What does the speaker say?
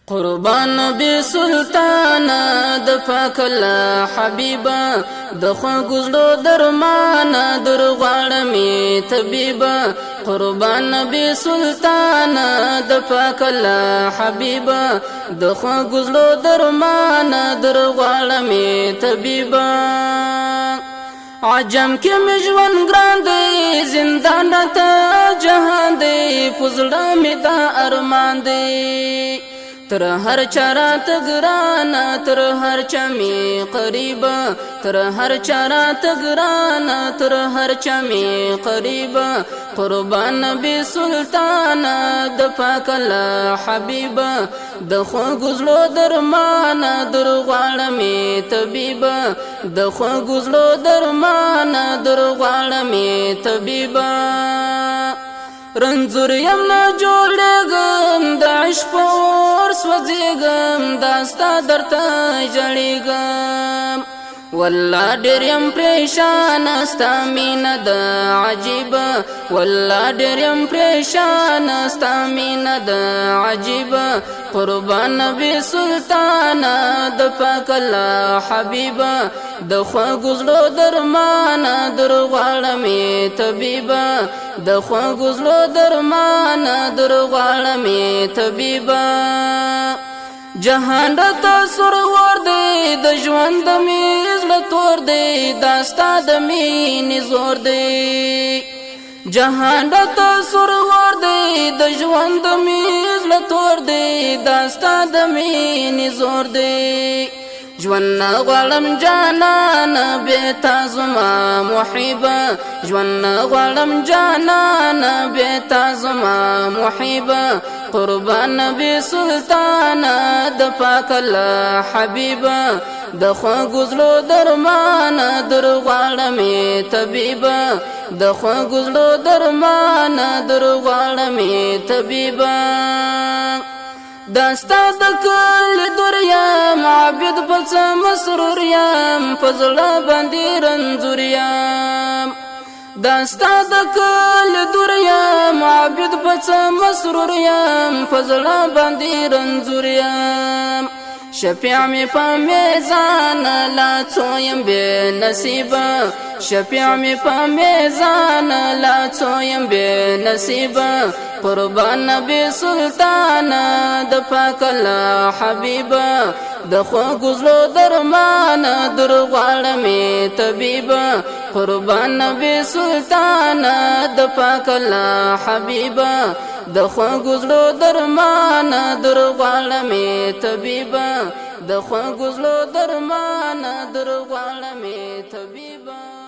قربان نبی سلطان د پاک الله حبیبا د خو گزلو درمان در غړمی طبيبا قربان نبی سلطان د پاک الله حبیبا د خو گزلو درمان در غړمی طبيبا عجم کې مجون ګران دی زندان ته جهان دی پزړه می دا ارمان دی تر هر چارات گرانا تر هر چمی قریبا تر هر چارات گرانا تر هر چمی قریبا قربان نبی سلطان د پاک الله حبیبا د خو گزلو درمان در غړمی طبيبا د خو گزلو درمان در غړمی طبيبا رنزور یم نا جوړېږم د عشق په اور سوځېږم داستا درته ژړېږم والله ډېر یم پریشان ستا مینه ده عجیبه والله ډېر یم پریشان ستا مینه ده عجیبه قربان نبی سلطان د پاک الله حبیبا د خو گزلو درمان در غړمی طبيبا د خو گزلو درمان در غړمی طبيبا جهان راته سر ور دی د ژوند میز له تور دی داستا د مینې زور دی جهان راته سر ور دی د ژوند میز له تور دی داستا د مینې زور دی ژوند غواړم جانان بیتا زما محبه ژوند غواړم جانان بیتا زما محبه قربان نبی سلطان د پاک الله حبیبا د خو گزلو درمان در غړمی طبيبا د خو گزلو درمان در غړمی طبيبا داستا د کل دریم عابد پس مسرور یم پزړه باندې رنځور یم داستا د کل دریم عابد پس مسرور یم پزړه باندې رنځور یم شفیع می په میزان لا څویم به نصیبه شفیع می په میزان لا څویم به نصیبه قربان نبی سلطان د پاک الله حبیبا د خو گزلو درمان در غړمی طبيبا قربان نبی سلطان د پاک الله حبیبا د خو گزلو درمان در غړمی طبيبا د خو گزلو درمان در غړمی طبيبا